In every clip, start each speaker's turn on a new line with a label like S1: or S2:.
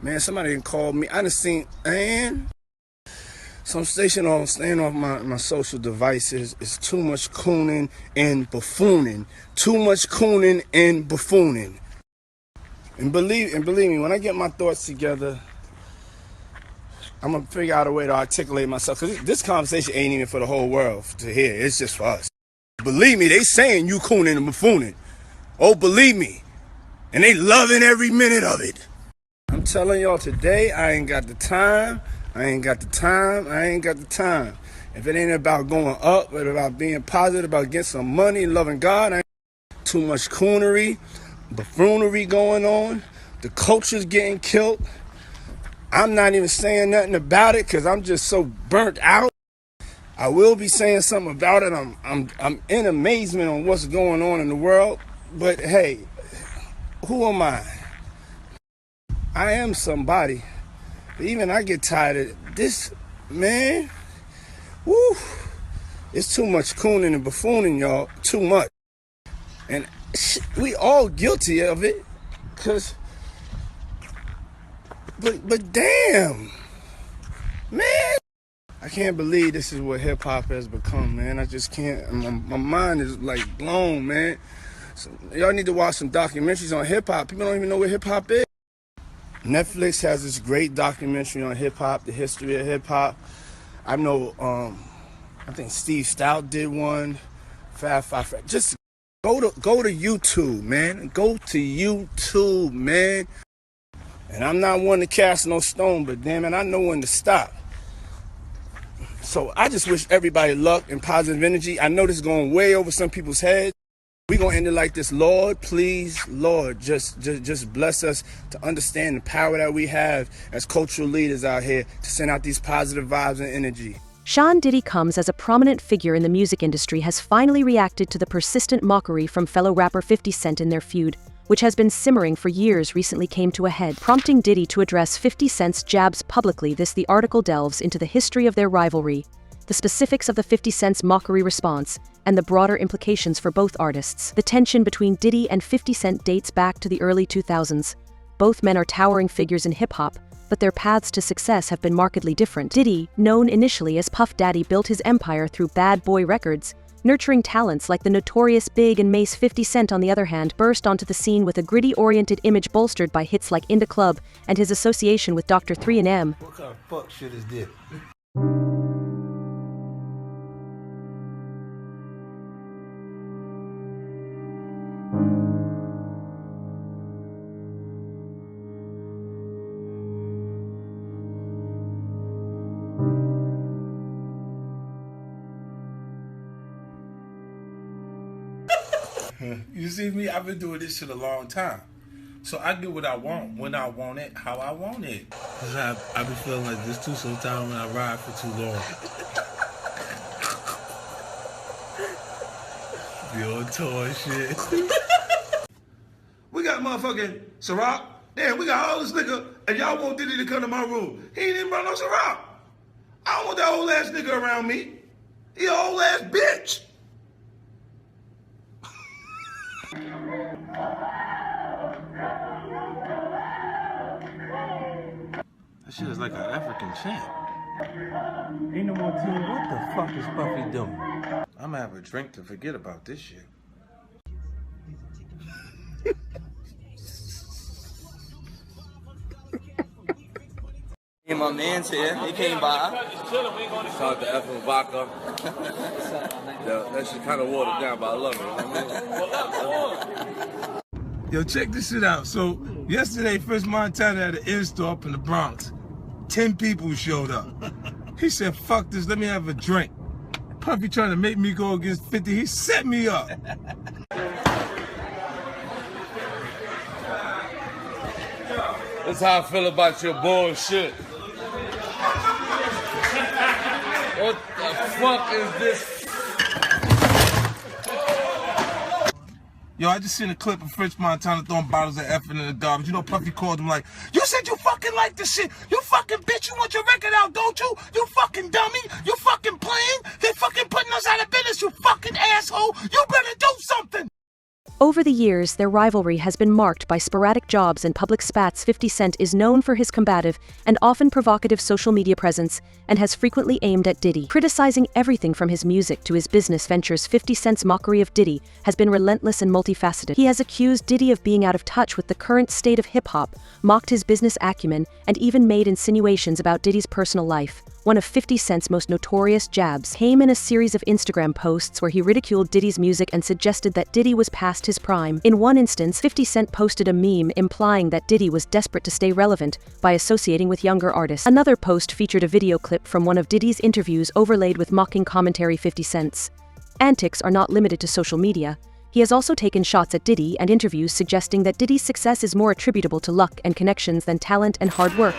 S1: Man, somebody done called me. I done seen, man, some station on staying off my social devices. It's too much cooning and buffooning. Too much cooning and buffooning. And believe me, when I get my thoughts together, I'm gonna figure out a way to articulate myself. Cause this conversation ain't even for the whole world to hear. It's just for us. Believe me, they saying you cooning and buffooning. Oh, believe me. And they loving every minute of it. I'm telling y'all today, I ain't got the time. I ain't got the time. If it ain't about going up, but about being positive, about getting some money, loving God, I ain't too much coonery, buffoonery going on. The culture's getting killed. I'm not even saying nothing about it because I'm just so burnt out. I will be saying something about it. I'm in amazement on what's going on in the world. But hey, who am I? I am somebody. But even I get tired of this, man. Woo! It's too much cooning and buffooning, y'all. Too much. And we all guilty of it. But damn, man. I can't believe this is what hip hop has become, man. I just can't. My mind is like blown, man. So y'all need to watch some documentaries on hip hop. People don't even know what hip hop is. Netflix has this great documentary on hip hop, the history of hip hop. I know, I think Steve Stout did one. Fab Five. Just go to YouTube, man. Go to YouTube, man. And I'm not one to cast no stone, but damn it, I know when to stop. So I just wish everybody luck and positive energy. I know this is going way over some people's heads. We're going to end it like this. Lord, please, Lord, just bless us to understand the power that we have as cultural leaders out here to send out these positive vibes and energy.
S2: Sean Diddy Combs, as a prominent figure in the music industry, has finally reacted to the persistent mockery from fellow rapper 50 Cent in their feud, which has been simmering for years, recently came to a head, prompting Diddy to address 50 Cent's jabs publicly. The article delves into the history of their rivalry, the specifics of the 50 Cent's mockery response, and the broader implications for both artists. The tension between Diddy and 50 Cent dates back to the early 2000s. Both men are towering figures in hip-hop, but their paths to success have been markedly different. Diddy, known initially as Puff Daddy, built his empire through Bad Boy Records, nurturing talents like the notorious Big and Mace. 50 Cent, on the other hand, burst onto the scene with a gritty-oriented image bolstered by hits like In Da Club and his association with Dr. 3 and M.
S3: What kind of fuck shit is this? You see me? I've been doing this shit a long time. So I do what I want, when I want it, how I want it. Cause I be feeling like this too sometimes when I ride for too long. Be on tour and shit. We got motherfucking Ciroc. Damn, we got all this nigga, and y'all want Diddy to come to my room. He ain't even brought no Ciroc. I don't want that old ass nigga around me. He an old ass bitch. That shit is like an African chant. Ain't no more tune. What the fuck is Puffy doing? I'm gonna have a drink to forget about this shit.
S4: And my man's here. He came by.
S5: Shout out to effing vodka. That shit kind of watered down, but I love it.
S3: Yo, check this shit out. So, yesterday, Fresh Montana had an in-store up in the Bronx. 10 people showed up. He said, fuck this, let me have a drink. Puffy trying to make me go against 50. He set me up.
S5: That's how I feel about your bullshit. What the fuck is this?
S3: Yo, I just seen a clip of French Montana throwing bottles of effing in the garbage. You know, Puffy called him like, you said you fucking like this shit. You fucking bitch, you want your record out, don't you? You fucking dummy. You fucking playing. They fucking putting us out of business, you fucking asshole. You better do something.
S2: Over the years, their rivalry has been marked by sporadic jobs and public spats. 50 Cent is known for his combative and often provocative social media presence and has frequently aimed at Diddy. Criticizing everything from his music to his business ventures, 50 Cent's mockery of Diddy has been relentless and multifaceted. He has accused Diddy of being out of touch with the current state of hip-hop, mocked his business acumen, and even made insinuations about Diddy's personal life. One of 50 Cent's most notorious jabs came in a series of Instagram posts where he ridiculed Diddy's music and suggested that Diddy was past his prime. In one instance, 50 Cent posted a meme implying that Diddy was desperate to stay relevant by associating with younger artists. Another post featured a video clip from one of Diddy's interviews overlaid with mocking commentary. 50 Cent's antics are not limited to social media. He has also taken shots at Diddy and interviews suggesting that Diddy's success is more attributable to luck and connections than talent and hard work.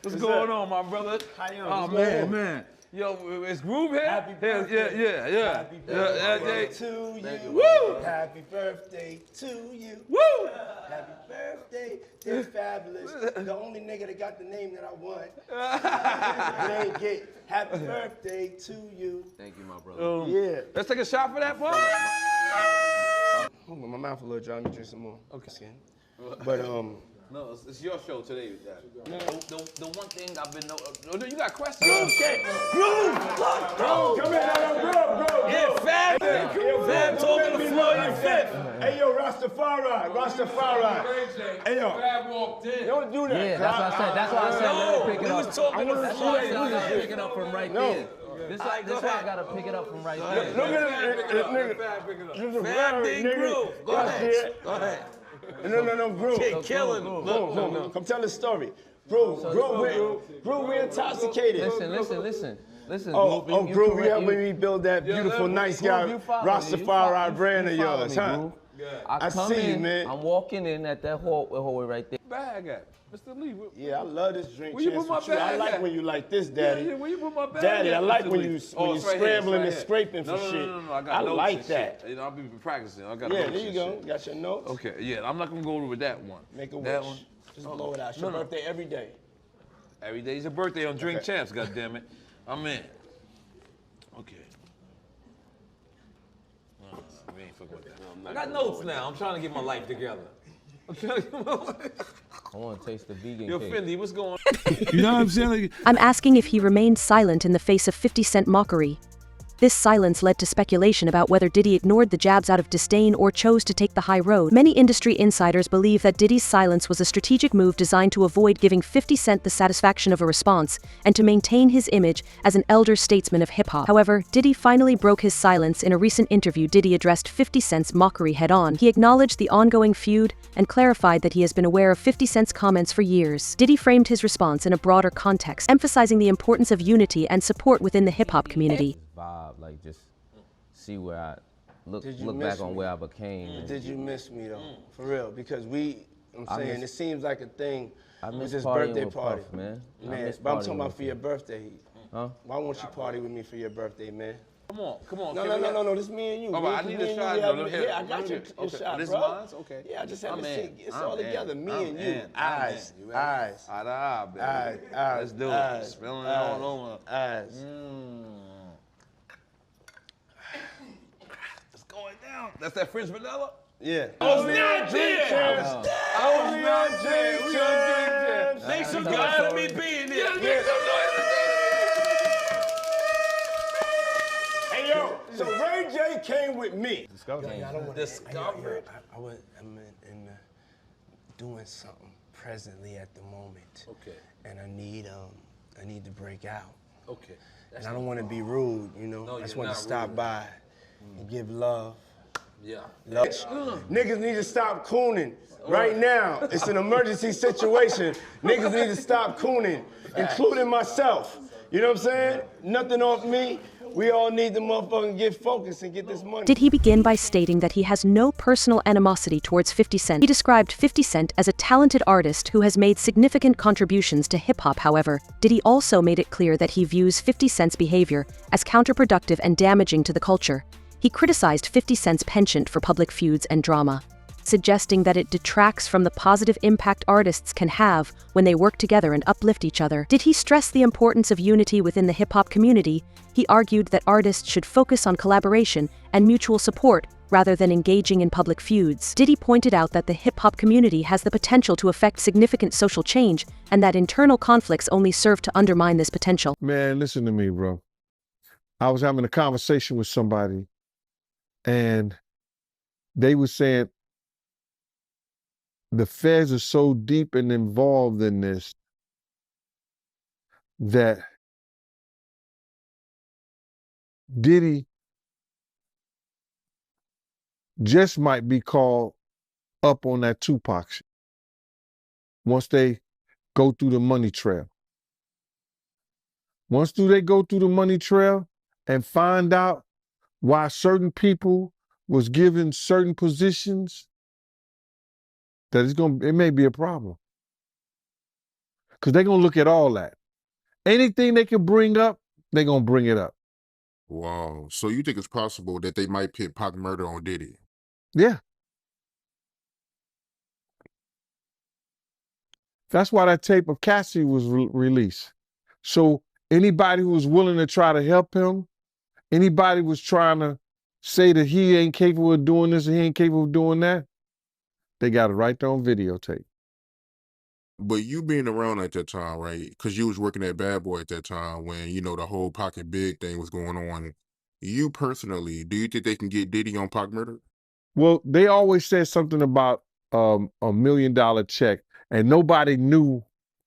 S5: What's going on, my brother?
S1: How you
S5: Oh,
S1: doing?
S5: man. Yo, is Groove here?
S1: Happy birthday.
S5: Yeah.
S1: Happy birthday to you.
S5: Woo!
S1: Happy birthday to you.
S5: Woo!
S1: Happy birthday, dear Fabulous. The only nigga that got the name that I want. They ain't get happy birthday to you.
S4: Thank you, my brother.
S1: Yeah.
S5: Let's take a shot for that, boy.
S1: Oh, my mouth a little dry. Let me drink some more. Okay. But
S5: No, it's your show today, Daddy.
S1: no.
S5: The one thing I've been you got questions?
S1: Okay. Groove. Come here, Groove.
S5: Yeah, Fab. Fab talking to Floyd Fifth.
S1: Hey yo, Rastafari. Hey yo.
S5: Fab walked in.
S1: Don't do that.
S6: Yeah, that's what I said. That's why I said let me pick it
S5: We
S6: up.
S5: was talking to
S6: That's why I said I
S5: Floyd.
S6: gotta pick it up from right there. This why I gotta pick it up from right there.
S1: Look at this nigga. This is
S5: Fab did
S1: nigga.
S5: Groove. Go ahead. Go ahead.
S1: No, Groove.
S5: Killing.
S1: Look. Come tell the story. Groove, we intoxicated.
S6: Listen.
S1: Groove, you helping me build that beautiful, nice guy, Rastafari brand of yours, huh? I
S6: come
S1: see you,
S6: in,
S1: man.
S6: I'm walking in at that hallway right there.
S5: Bag at Mr. Lee.
S1: Yeah, I love this drink.
S5: Where you
S1: Chance
S5: put my
S1: with you. I
S5: bag
S1: like
S5: at?
S1: when you like this, Daddy.
S5: Yeah, where you put my bag
S1: Daddy,
S5: at,
S1: I like
S5: Mr.
S1: when
S5: Lee?
S1: you
S5: It's
S1: scrambling
S5: right here,
S1: and
S5: it's right
S1: scraping for
S5: here.
S1: shit.
S5: No, I got
S1: I
S5: notes
S1: like
S5: and
S1: that.
S5: shit. You know, I'll be practicing. I got
S1: Yeah,
S5: notes
S1: there you
S5: and
S1: go.
S5: shit.
S1: Got your notes?
S5: Okay, yeah, I'm not gonna go with that one.
S1: Make a
S5: that
S1: wish.
S5: one.
S1: Just blow it out. It's your birthday every day.
S5: Every day's your birthday on Drink Champs, goddammit. I'm in. Okay. We ain't fucking with that. I got notes now. I'm trying to get my life together.
S6: I want to taste the vegan
S5: Yo,
S6: cake.
S5: Fendi, what's going on? You know what I'm saying?
S2: I'm asking if he remained silent in the face of 50 Cent mockery. This silence led to speculation about whether Diddy ignored the jabs out of disdain or chose to take the high road. Many industry insiders believe that Diddy's silence was a strategic move designed to avoid giving 50 Cent the satisfaction of a response and to maintain his image as an elder statesman of hip-hop. However, Diddy finally broke his silence. In a recent interview, Diddy addressed 50 Cent's mockery head-on. He acknowledged the ongoing feud and clarified that he has been aware of 50 Cent's comments for years. Diddy framed his response in a broader context, emphasizing the importance of unity and support within the hip-hop community.
S6: Vibe, like just see where I look
S1: miss
S6: back on
S1: me?
S6: where I became. and
S1: Did you miss me though? For real? Because I'm saying, it seems like a thing
S6: I
S1: with
S6: miss
S1: this
S6: partying
S1: birthday
S6: with
S1: party.
S6: Puff, man. I
S1: Man,
S6: miss
S1: but I'm
S6: partying
S1: talking about
S6: with
S1: for your birthday.
S6: Huh?
S1: Why won't you party with me for your birthday, man?
S5: Come on.
S1: No, this me and you.
S5: All right, I
S1: Me
S5: need
S1: and
S5: a
S1: you,
S5: shot,
S1: we
S5: though.
S1: having-
S5: Let me hear
S1: Yeah, I
S5: it.
S1: got
S5: Let
S1: you
S5: me hear it.
S1: a
S5: Okay.
S1: shot,
S5: This
S1: bro.
S5: mine's? Okay.
S1: Yeah, I just had
S5: I'm
S1: to
S5: in.
S1: see. It's
S5: I'm
S1: all together.
S5: in.
S1: Me
S5: I'm
S1: and you.
S5: in. I'm
S1: Eyes.
S5: in. You ready?
S1: Eyes.
S5: Eye to eye, baby.
S1: Eyes.
S5: Let's do it.
S1: Eyes.
S5: Spilling it all over.
S1: Eyes.
S5: It's going down. That's that French vanilla?
S1: Yeah.
S5: Only on
S1: Drink
S5: Jam.
S1: champs. Only on Drink champs.
S5: Make some noise for me being there.
S1: Yeah. Hey yo, so Ray J came with me.
S5: Discover.
S1: I'm doing something presently at the moment.
S5: Okay.
S1: And I need to break out.
S5: Okay.
S1: And I don't want to be rude, you know.
S5: No,
S1: I just
S5: you're
S1: want to
S5: not
S1: stop
S5: rude.
S1: by and give love.
S5: Yeah.
S1: Niggas need to stop cooning right now. It's an emergency situation. Niggas need to stop cooning, including myself. You know what I'm saying? Nothing off me. We all need to motherfucking get focused and get this money.
S2: Did he begin by stating that he has no personal animosity towards 50 Cent? He described 50 Cent as a talented artist who has made significant contributions to hip-hop. However, Diddy also made it clear that he views 50 Cent's behavior as counterproductive and damaging to the culture. He criticized 50 Cent's penchant for public feuds and drama, suggesting that it detracts from the positive impact artists can have when they work together and uplift each other. Did he stress the importance of unity within the hip-hop community? He argued that artists should focus on collaboration and mutual support rather than engaging in public feuds. Diddy pointed out that the hip-hop community has the potential to affect significant social change, and that internal conflicts only serve to undermine this potential.
S7: Man, listen to me, bro. I was having a conversation with somebody, and they were saying the feds are so deep and involved in this that Diddy just might be called up on that Tupac shit once they go through the money trail. Once they go through the money trail and find out why certain people was given certain positions, that it may be a problem. Because they're going to look at all that. Anything they can bring up, they're going to bring it up.
S8: Wow. So you think it's possible that they might pit Pac murder on Diddy?
S7: Yeah. That's why that tape of Cassie was released. So anybody who was willing to try to help him, anybody was trying to say that he ain't capable of doing this and he ain't capable of doing that, they got it right there on videotape.
S8: But you being around at that time, right? Because you was working at Bad Boy at that time when, you know, the whole Pocket Big thing was going on. You personally, do you think they can get Diddy on Pac murder?
S7: Well, they always said something about $1 million check, and nobody knew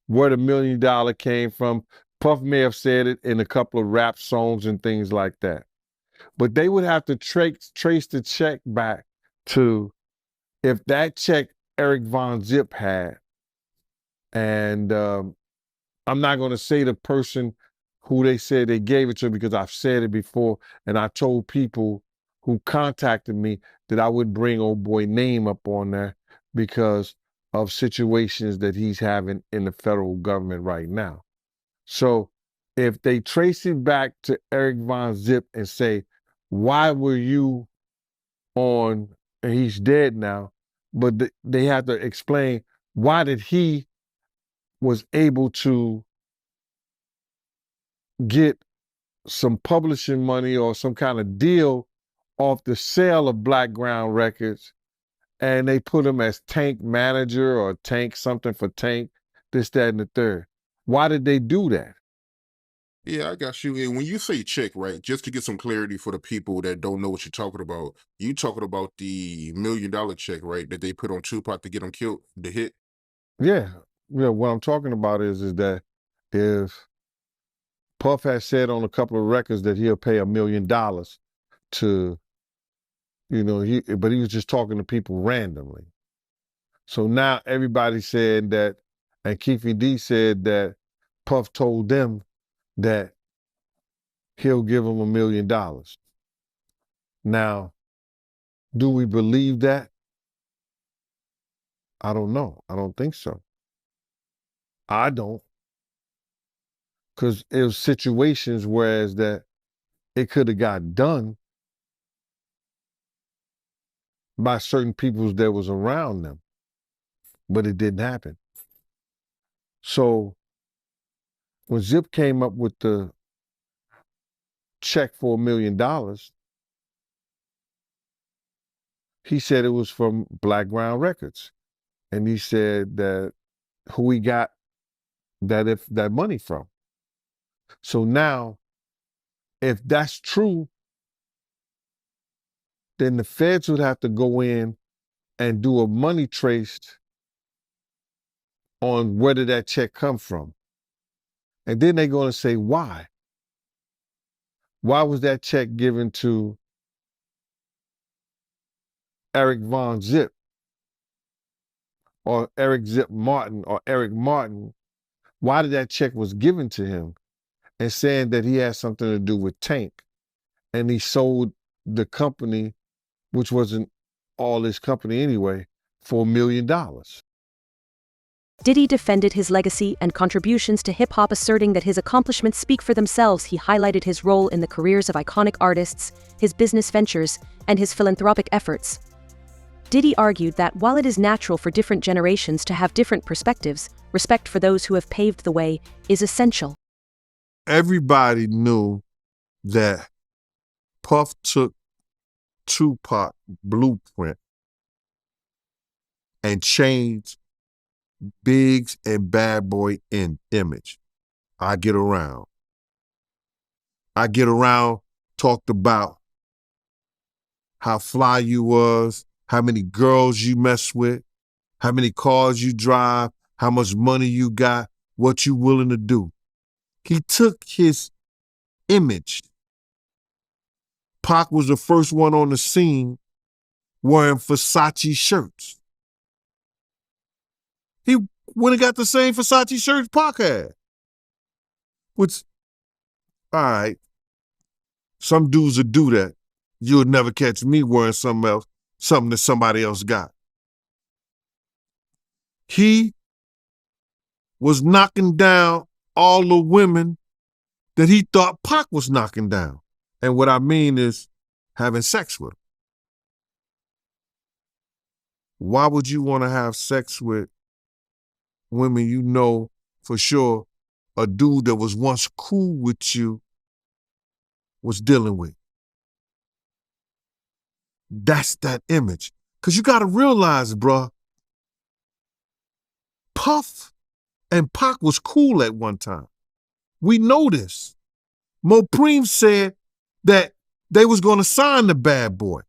S7: where the $1 million came from. Puff may have said it in a couple of rap songs and things like that. But they would have to trace the check back to if that check Eric Von Zip had. And I'm not going to say the person who they said they gave it to because I've said it before, and I told people who contacted me that I wouldn't bring old boy name up on there because of situations that he's having in the federal government right now. So if they trace it back to Eric Von Zip and say, why were you on, and he's dead now, but they have to explain why did he was able to get some publishing money or some kind of deal off the sale of Black Ground Records, and they put him as Tank manager or Tank something for Tank, this, that, and the third. Why did they do that?
S8: Yeah, I got you. And when you say check, right, just to get some clarity for the people that don't know what you're talking about, you talking about the $1 million check, right, that they put on Tupac to get him killed, the hit?
S7: Yeah. Yeah, what I'm talking about is that if Puff has said on a couple of records that he'll pay $1 million to, you know, but he was just talking to people randomly. So now everybody's saying that, and Keefy D said that Puff told them that he'll give them $1 million. Now, do we believe that? I don't know. I don't think so. I don't. Because it was situations whereas that it could have got done by certain people that was around them, but it didn't happen. So when Zip came up with the check for $1 million, he said it was from Black Ground Records. And he said that who he got that money from. So now, if that's true, then the feds would have to go in and do a money trace on where did that check come from. And then they're going to say, why? Why was that check given to Eric Von Zip or Eric Zip Martin or Eric Martin? Why did that check was given to him? And saying that he had something to do with Tank. And he sold the company, which wasn't all his company anyway, for $1 million.
S2: Diddy defended his legacy and contributions to hip-hop, asserting that his accomplishments speak for themselves. He highlighted his role in the careers of iconic artists, his business ventures, and his philanthropic efforts. Diddy argued that while it is natural for different generations to have different perspectives, respect for those who have paved the way is essential.
S7: Everybody knew that Puff took Tupac blueprint and changed Biggs and Bad Boy in image. I Get Around. I Get Around talked about how fly you was, how many girls you mess with, how many cars you drive, how much money you got, what you willing to do. He took his image. Pac was the first one on the scene wearing Versace shirts. He went and got the same Versace shirts Pac had. Which, all right, some dudes would do that. You'll never catch me wearing something else, something that somebody else got. He was knocking down all the women that he thought Pac was knocking down. And what I mean is having sex with them. Why would you want to have sex with women you know for sure a dude that was once cool with you was dealing with? That's that image. Because you got to realize, bruh, Puff and Pac was cool at one time. We know this. Mopreme said that they was going to sign the Bad Boy.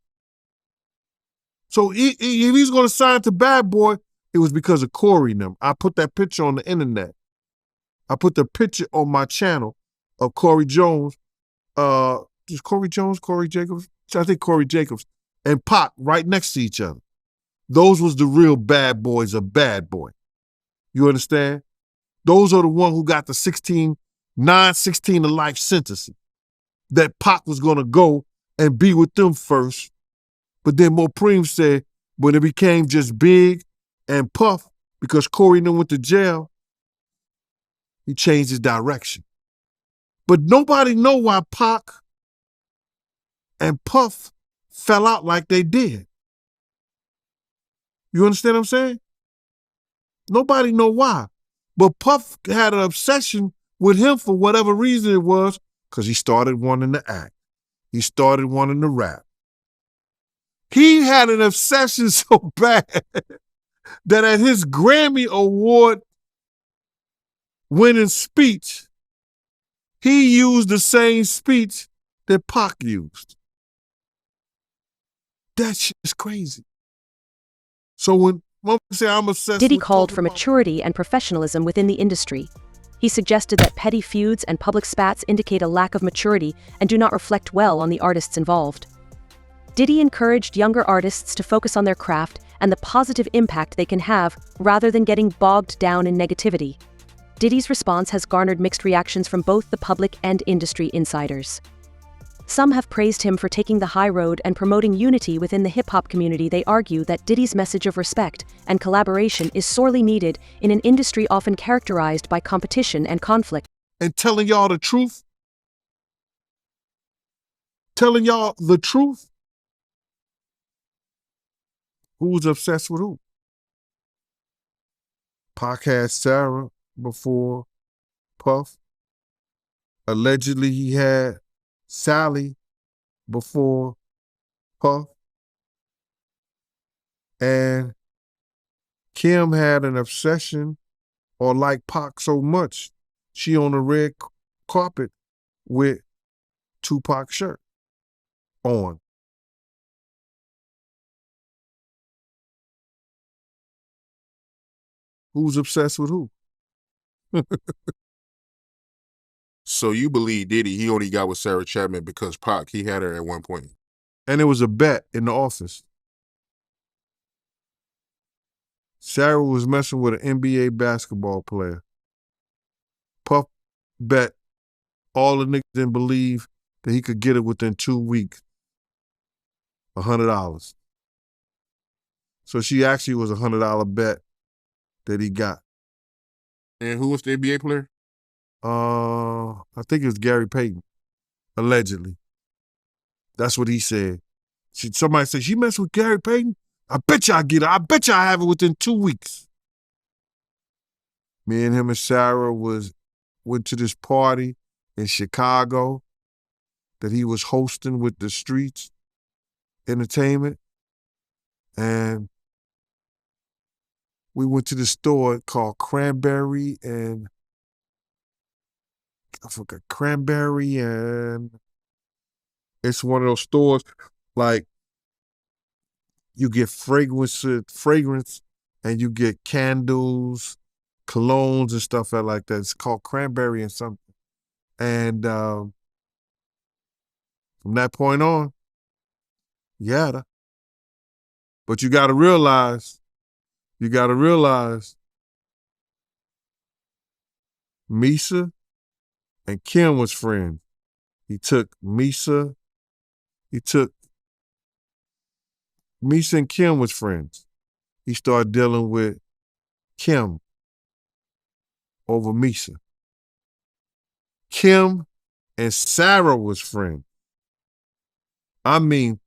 S7: So if he's going to sign to Bad Boy, it was because of Corey and them. I put that picture on the internet. I put the picture on my channel of Corey Jones. Is Corey Jones, Corey Jacobs? I think Corey Jacobs and Pac right next to each other. Those was the real bad boys of Bad Boy. You understand? Those are the one who got the 16 to life sentencing. That Pac was going to go and be with them first. But then Mopreme said when it became just Big and Puff, because Corey and them went to jail, he changed his direction. But nobody know why Pac and Puff fell out like they did. You understand what I'm saying? Nobody know why. But Puff had an obsession with him for whatever reason it was, because he started wanting to act. He started wanting to rap. He had an obsession so bad that at his Grammy Award winning speech, he used the same speech that Pac used. That shit is crazy. So when I say I'm obsessed
S2: Diddy
S7: with
S2: called for maturity and professionalism within the industry. He suggested that petty feuds and public spats indicate a lack of maturity and do not reflect well on the artists involved. Diddy encouraged younger artists to focus on their craft and the positive impact they can have rather than getting bogged down in negativity. Diddy's response has garnered mixed reactions from both the public and industry insiders. Some have praised him for taking the high road and promoting unity within the hip-hop community. They argue that Diddy's message of respect and collaboration is sorely needed in an industry often characterized by competition and conflict.
S7: And telling y'all the truth, who's obsessed with who? Pac had Sarah before Puff. Allegedly, he had Sally before Puff. And Kim had an obsession or liked Pac so much, she on the red carpet with Tupac's shirt on. Who's obsessed with who?
S8: So you believe Diddy, he only got with Sarah Chapman because Pac, he had her at one point.
S7: And it was a bet in the office. Sarah was messing with an NBA basketball player. Puff bet all the niggas didn't believe that he could get it within 2 weeks. $100. So she actually was a $100 bet that he got.
S8: And who was the NBA player?
S7: I think it was Gary Payton, allegedly. That's what he said. Somebody said, she messed with Gary Payton? I bet you I get it. I bet you I have it within 2 weeks. Me and him and Sarah went to this party in Chicago that he was hosting with the streets. Entertainment, and we went to the store called Cranberry and I forgot Cranberry, and it's one of those stores like you get fragrance, and you get candles, colognes and stuff like that. It's called Cranberry and something. And from that point on, yeah. But you gotta realize, Misa and Kim was friends. Misa and Kim was friends. He started dealing with Kim over Misa. Kim and Sarah was friends. I mean,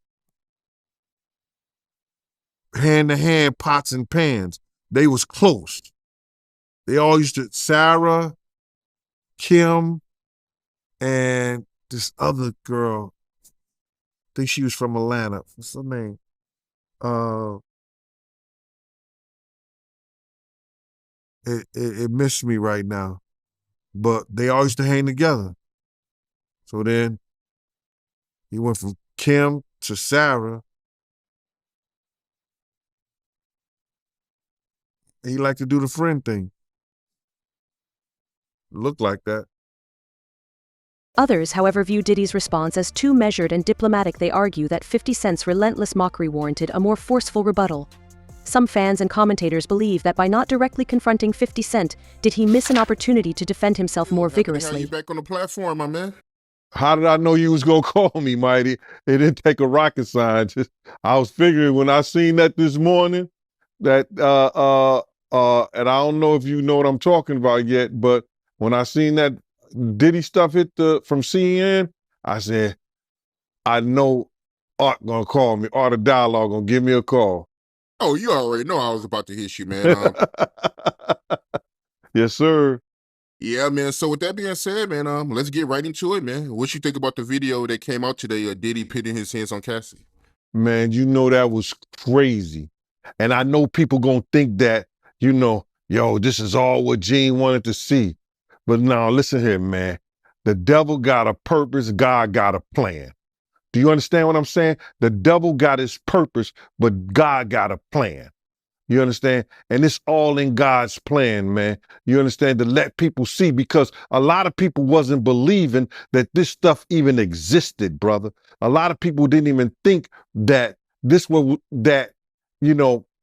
S7: hand to hand, pots and pans. They was close. They all used to, Sarah, Kim, and this other girl, I think she was from Atlanta. What's her name? It missed me right now. But they all used to hang together. So then he went from Kim to Sarah. He liked to do the friend thing. Looked like that.
S2: Others, however, view Diddy's response as too measured and diplomatic. They argue that 50 Cent's relentless mockery warranted a more forceful rebuttal. Some fans and commentators believe that by not directly confronting 50 Cent, did he miss an opportunity to defend himself more vigorously.
S8: You back on the platform, my man.
S7: How did I know you was gonna call me, Mighty? It didn't take a rocket scientist. I was figuring when I seen that this morning, that and I don't know if you know what I'm talking about yet, but when I seen that Diddy stuff hit from CNN, I said, I know Art gonna call me. Art of Dialogue gonna give me a call.
S8: Oh, you already know I was about to hit you, man.
S7: Yes, sir.
S8: Yeah, man. So with that being said, man, let's get right into it, man. What you think about the video that came out today of Diddy pitting his hands on Cassie?
S7: Man, you know that was crazy. And I know people gonna think that, yo, this is all what Gene wanted to see. But now, listen here, man. The devil got a purpose, God got a plan. Do you understand what I'm saying? The devil got his purpose, but God got a plan. You understand? And it's all in God's plan, man. You understand? To let people see, because a lot of people wasn't believing that this stuff even existed, brother. A lot of people didn't even think that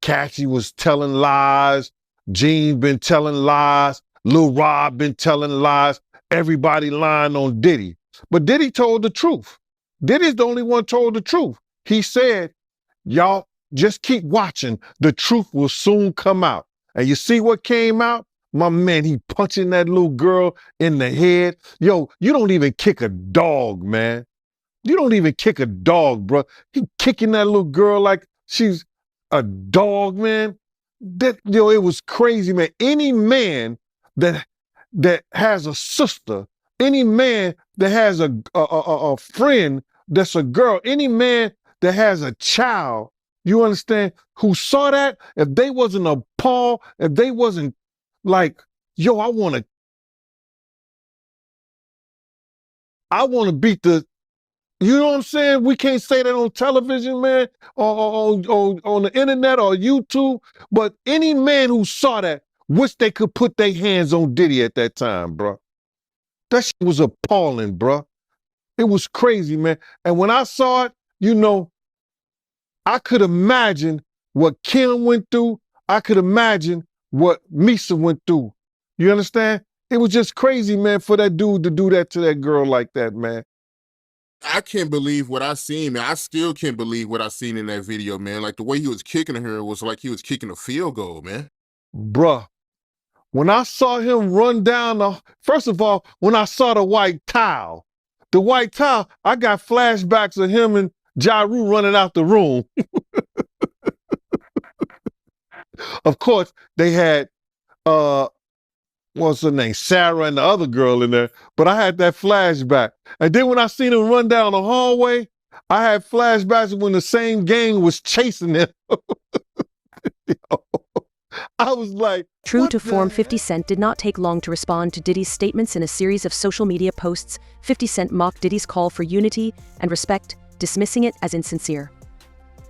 S7: Cassie was telling lies, Gene been telling lies, Lil Rob been telling lies, everybody lying on Diddy. But Diddy told the truth. Diddy's the only one told the truth. He said, y'all just keep watching. The truth will soon come out. And you see what came out? My man, he punching that little girl in the head. Yo, you don't even kick a dog, man. You don't even kick a dog, bro. He kicking that little girl like she's a dog, man. It was crazy, man. Any man that has a sister, any man that has a friend that's a girl, any man that has a child, you understand, who saw that, if they wasn't appalled, if they wasn't like, yo, I want to beat the, you know what I'm saying? We can't say that on television, man, or on the internet or YouTube, but any man who saw that, wish they could put their hands on Diddy at that time, bro. That shit was appalling, bro. It was crazy, man. And when I saw it, I could imagine what Kim went through. I could imagine what Misa went through. You understand? It was just crazy, man, for that dude to do that to that girl like that, man.
S8: I can't believe what I seen, man. I still can't believe what I seen in that video, man. Like the way he was kicking her was like he was kicking a field goal, man.
S7: Bruh, when I saw him run down first of all, when I saw the white towel, I got flashbacks of him and Ja Rule running out the room. Of course, they had, what's her name, Sarah and the other girl in there, but I had that flashback. And then when I seen him run down the hallway, I had flashbacks when the same gang was chasing him. I was like,
S2: True
S7: what
S2: to
S7: the
S2: form,
S7: heck?
S2: 50 Cent did not take long to respond to Diddy's statements in a series of social media posts. 50 Cent mocked Diddy's call for unity and respect, dismissing it as insincere.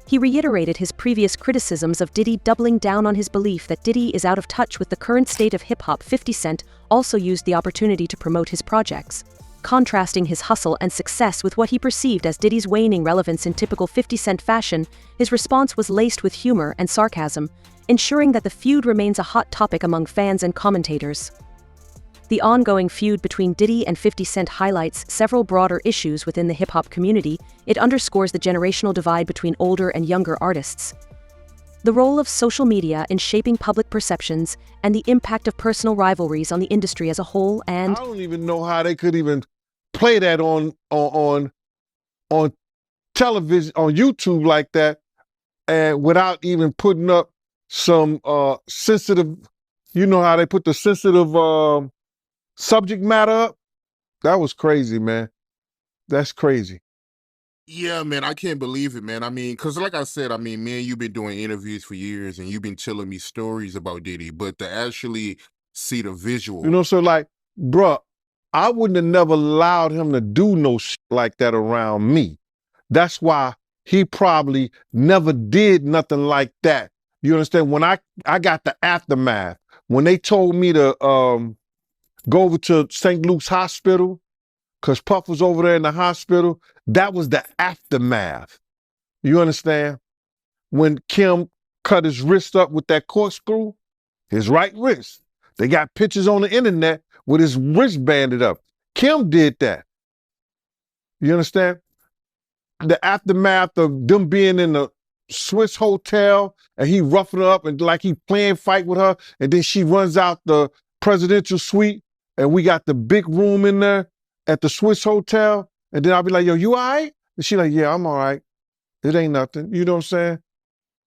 S2: He reiterated his previous criticisms of Diddy, doubling down on his belief that Diddy is out of touch with the current state of hip-hop. 50 Cent also used the opportunity to promote his projects, contrasting his hustle and success with what he perceived as Diddy's waning relevance. In typical 50 Cent fashion, his response was laced with humor and sarcasm, ensuring that the feud remains a hot topic among fans and commentators. The ongoing feud between Diddy and 50 Cent highlights several broader issues within the hip-hop community. It underscores the generational divide between older and younger artists, the role of social media in shaping public perceptions, and the impact of personal rivalries on the industry as a whole. And
S7: I don't even know how they could even play that on television, on YouTube like that, and without even putting up some sensitive, you know how they put the sensitive subject matter up? That was crazy, man. That's crazy.
S8: Yeah, man, I can't believe it, man. I mean, because like I said, I mean, me and you've been doing interviews for years and you've been telling me stories about Diddy, but to actually see the visual.
S7: You know, so like, bruh, I wouldn't have never allowed him to do no shit like that around me. That's why he probably never did nothing like that. You understand? When I got the aftermath, when they told me to go over to St. Luke's Hospital, because Puff was over there in the hospital, that was the aftermath. You understand? When Kim cut his wrist up with that corkscrew, his right wrist. They got pictures on the internet with his wrist banded up. Kim did that. You understand? The aftermath of them being in the Swiss hotel and he roughing her up and like he playing fight with her, and then she runs out the presidential suite and we got the big room in there at the Swiss hotel, and then I'll be like, yo, you all right? And she like, yeah, I'm all right. It ain't nothing. You know what I'm saying?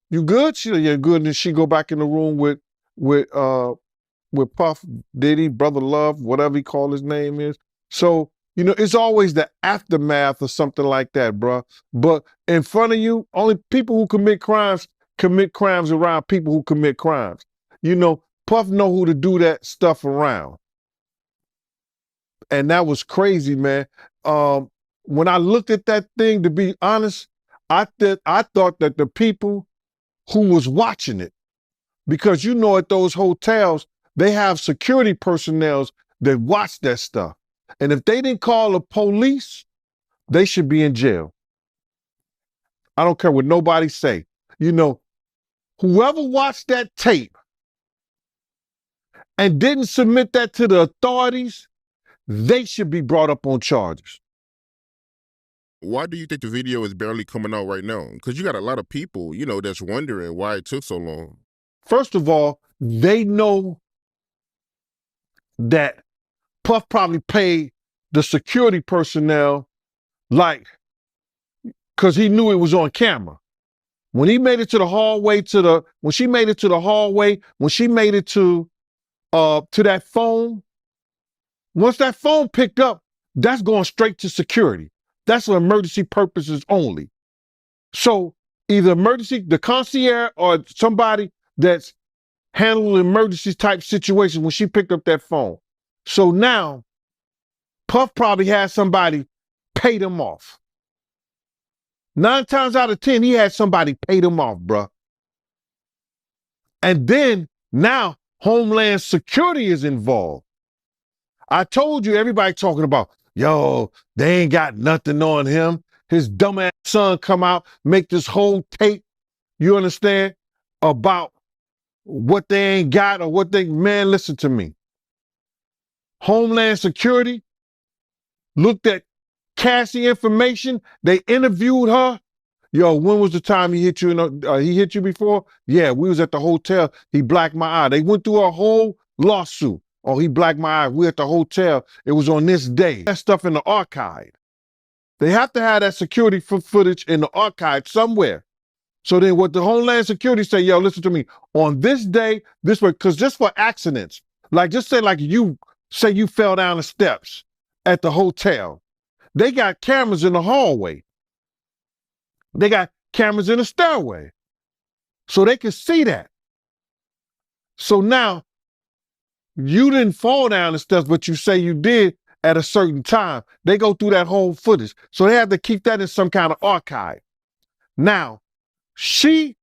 S7: You good? She like, yeah, good. And then she go back in the room with Puff, Diddy, Brother Love, whatever he call his name is. So, you know, it's always the aftermath of something like that, bro. But in front of you, only people who commit crimes around people who commit crimes. You know, Puff know who to do that stuff around. And that was crazy, man. When I looked at that thing, to be honest, I thought that the people who was watching it, because you know at those hotels, they have security personnel that watch that stuff. And if they didn't call the police, they should be in jail. I don't care what nobody say. You know, whoever watched that tape and didn't submit that to the authorities, they should be brought up on charges.
S8: Why do you think the video is barely coming out right now? Because you got a lot of people, you know, that's wondering why it took so long.
S7: First of all, they know that Puff probably paid the security personnel, like, because he knew it was on camera. When he made it to the hallway, when she made it to that phone, once that phone picked up, that's going straight to security. That's for emergency purposes only. So either the concierge or somebody that's handling emergency type situations when she picked up that phone. So now, Puff probably had somebody pay them off. 9 times out of 10, he had somebody pay them off, bruh. And then now Homeland Security is involved. I told you, everybody talking about, yo, they ain't got nothing on him. His dumbass son come out, make this whole tape, you understand, about what they ain't got or man, listen to me. Homeland Security looked at Cassie information. They interviewed her. Yo, when was the time he hit you? He hit you before? Yeah, we was at the hotel. He blacked my eye. They went through a whole lawsuit. Oh, he blacked my eye. We at the hotel. It was on this day. That stuff in the archive. They have to have that security footage in the archive somewhere. So then what the Homeland Security say, yo, listen to me. On this day, this way, because just for accidents, like just say like you fell down the steps at the hotel. They got cameras in the hallway. They got cameras in the stairway. So they can see that. So now, you didn't fall down the steps, but you say you did at a certain time. They go through that whole footage. So they have to keep that in some kind of archive. Now, she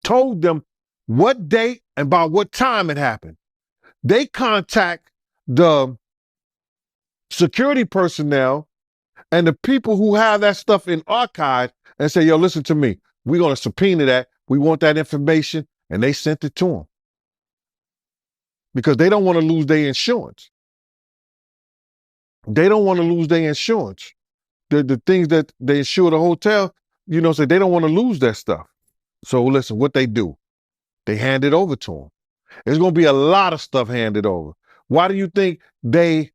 S7: told them what date and by what time it happened. They contact the security personnel and the people who have that stuff in archive and say, yo, listen to me. We're going to subpoena that. We want that information. And they sent it to them because they don't want to lose their insurance. They don't want to lose their insurance. The things that they insure the hotel, you know, so they don't want to lose that stuff. So listen, what they do, they hand it over to them. There's going to be a lot of stuff handed over. Why do you think they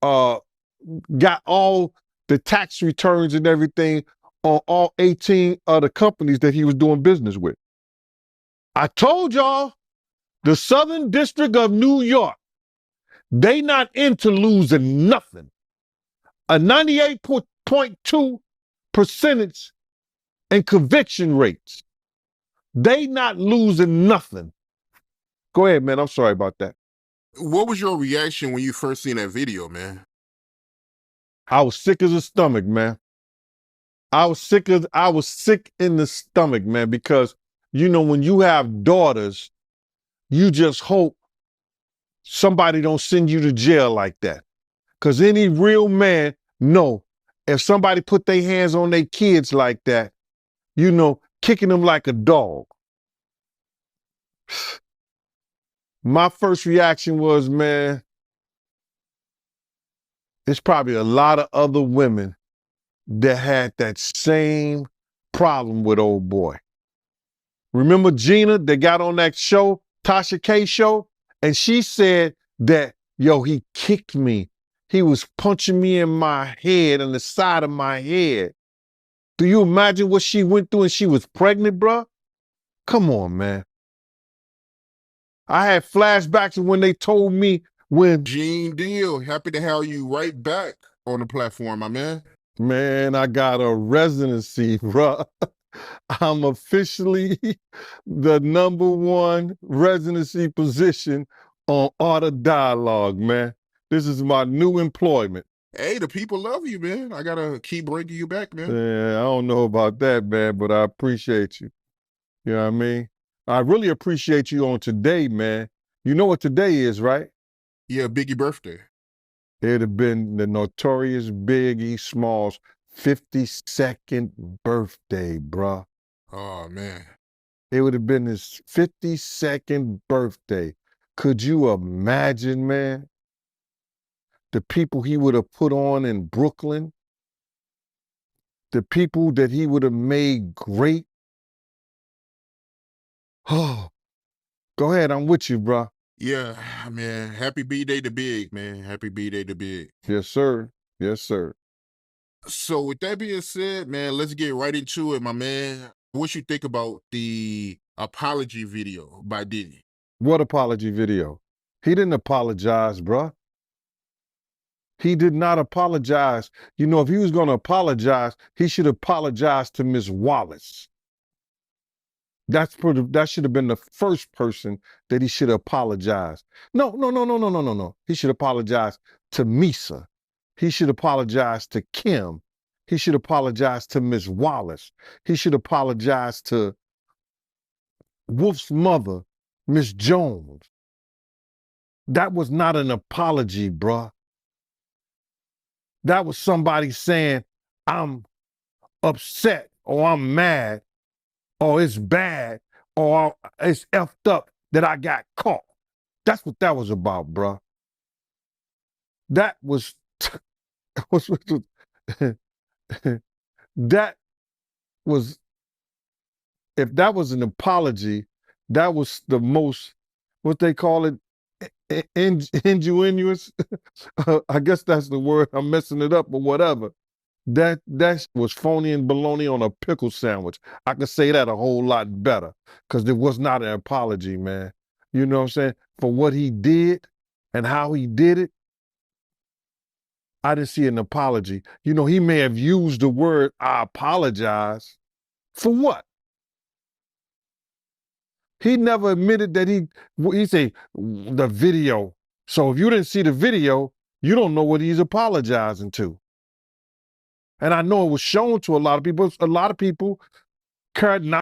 S7: got all the tax returns and everything on all 18 other companies that he was doing business with? I told y'all, the Southern District of New York, they not into losing nothing. A 98.2 percentage in conviction rates. They not losing nothing. Go ahead, man. I'm sorry about that.
S8: What was your reaction when you first seen that video, man?
S7: I was sick as a stomach, man. I was sick in the stomach, man, because, you know, when you have daughters, you just hope somebody don't send you to jail like that. Because any real man know if somebody put their hands on their kids like that, you know, kicking them like a dog. My first reaction was, man, there's probably a lot of other women that had that same problem with old boy. Remember Gina that got on that show, Tasha K show? And she said that, yo, he kicked me. He was punching me in my head and the side of my head. Do you imagine what she went through and she was pregnant, bruh? Come on, man. I had flashbacks of when they told me when...
S8: Gene Deal, happy to have you right back on the platform, my man.
S7: Man, I got a residency, bruh. I'm officially the #1 residency position on Art of Dialogue, man. This is my new employment.
S8: Hey, the people love you, man. I gotta keep bringing you back, man.
S7: Yeah, I don't know about that, man, but I appreciate you. You know what I mean? I really appreciate you on today, man. You know what today is, right?
S8: Yeah, Biggie birthday.
S7: It'd have been the notorious Biggie Smalls' 52nd birthday, bruh.
S8: Oh, man.
S7: It would have been his 52nd birthday. Could you imagine, man? The people he would have put on in Brooklyn, the people that he would have made great. Oh, go ahead, I'm with you, bro.
S8: Yeah, man. Happy B-Day to Big, man. Happy B-Day to Big.
S7: Yes, sir. Yes, sir.
S8: So with that being said, man, let's get right into it, my man. What you think about the apology video by Diddy?
S7: What apology video? He didn't apologize, bruh. He did not apologize. You know, if he was going to apologize, he should apologize to Miss Wallace. That should have been the first person that he should apologize. No. He should apologize to Misa. He should apologize to Kim. He should apologize to Miss Wallace. He should apologize to Wolf's mother, Miss Jones. That was not an apology, bruh. That was somebody saying, I'm upset, or I'm mad, or it's bad, or it's effed up that I got caught. That's what that was about, bruh. That was, that was, if that was an apology, that was the most, what they call it, ingenuous. I guess that's the word. I'm messing it up, but whatever. That was phony and baloney on a pickle sandwich. I could say that a whole lot better because it was not an apology, man. You know what I'm saying? For what he did and how he did it. I didn't see an apology. You know, he may have used the word, I apologize. For what? He never admitted that he say the video. So if you didn't see the video, you don't know what he's apologizing to. And I know it was shown to a lot of people. A lot of people cared not